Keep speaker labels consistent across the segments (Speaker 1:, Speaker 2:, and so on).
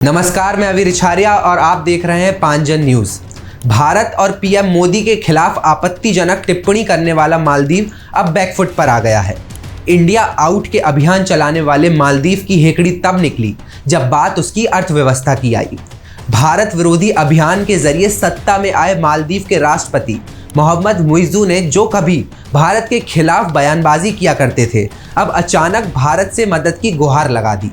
Speaker 1: नमस्कार, मैं अवी रिछारिया और आप देख रहे हैं पांचजन न्यूज। भारत और पीएम मोदी के खिलाफ आपत्तिजनक टिप्पणी करने वाला मालदीव अब बैकफुट पर आ गया है। इंडिया आउट के अभियान चलाने वाले मालदीव की हेकड़ी तब निकली जब बात उसकी अर्थव्यवस्था की आई। भारत विरोधी अभियान के जरिए सत्ता में आए मालदीव के राष्ट्रपति मोहम्मद मुइज़्ज़ू ने जो कभी भारत के खिलाफ बयानबाजी किया करते थे, अब अचानक भारत से मदद की गुहार लगा दी।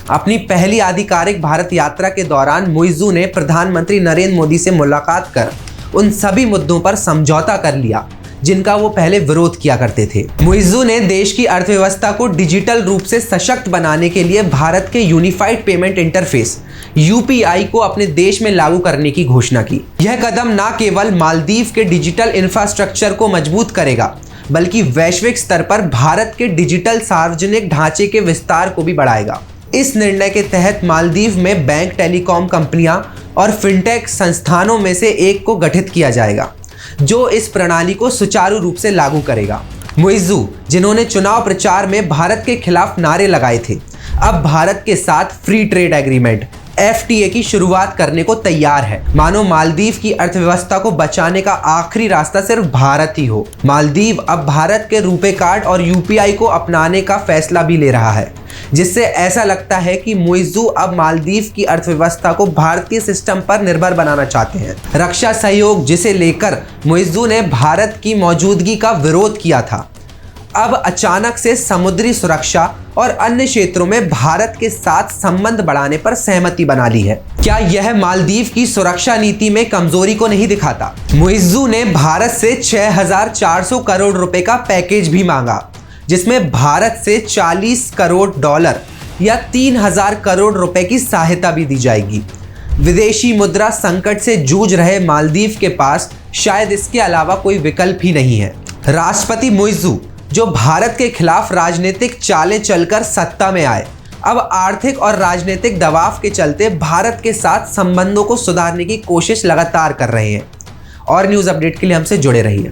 Speaker 1: अपनी पहली आधिकारिक भारत यात्रा के दौरान मुइज़्ज़ू ने प्रधानमंत्री नरेंद्र मोदी से मुलाकात कर उन सभी मुद्दों पर समझौता कर लिया जिनका वो पहले विरोध किया करते थे। मुइज़्ज़ू ने देश की अर्थव्यवस्था को डिजिटल रूप से सशक्त बनाने के लिए भारत के यूनिफाइड पेमेंट इंटरफेस यूपीआई को अपने देश में लागू करने की घोषणा की। यह कदम न केवल मालदीव के डिजिटल इंफ्रास्ट्रक्चर को मजबूत करेगा बल्कि वैश्विक स्तर पर भारत के डिजिटल सार्वजनिक ढांचे के विस्तार को भी बढ़ाएगा। इस निर्णय के तहत मालदीव में बैंक, टेलीकॉम कंपनियां और फिनटेक संस्थानों में से एक को गठित किया जाएगा जो इस प्रणाली को सुचारू रूप से लागू करेगा। मुइज़्ज़ू, जिन्होंने चुनाव प्रचार में भारत के खिलाफ नारे लगाए थे, अब भारत के साथ फ्री ट्रेड एग्रीमेंट FTA की शुरुआत करने को तैयार है, मानो मालदीव की अर्थव्यवस्था को बचाने का आखिरी रास्ता सिर्फ भारत ही हो। मालदीव अब भारत के रुपे कार्ड और UPI को अपनाने का फैसला भी ले रहा है, जिससे ऐसा लगता है कि मुइज़्ज़ू अब मालदीव की अर्थव्यवस्था को भारतीय सिस्टम पर निर्भर बनाना चाहते हैं। रक्षा सहयोग, जिसे लेकर मुइज़्ज़ू ने भारत की मौजूदगी का विरोध किया था, अब अचानक से समुद्री सुरक्षा और अन्य क्षेत्रों में भारत के साथ संबंध बढ़ाने पर सहमति बना ली है। क्या यह मालदीव की सुरक्षा नीति में कमजोरी को नहीं दिखाता? मुइज़्ज़ू ने भारत से 6,400 करोड़ रुपए का पैकेज भी मांगा, जिसमें भारत से $40 करोड़ या 3,000 करोड़ रुपए की सहायता भी दी जाएगी। विदेशी मुद्रा संकट से जूझ रहे मालदीव के पास शायद इसके अलावा कोई विकल्प ही नहीं है। राष्ट्रपति मुइज़्ज़ू, जो भारत के खिलाफ राजनीतिक चालें चलकर सत्ता में आए, अब आर्थिक और राजनीतिक दबाव के चलते भारत के साथ संबंधों को सुधारने की कोशिश लगातार कर रहे हैं। और न्यूज़ अपडेट के लिए हमसे जुड़े रहिए।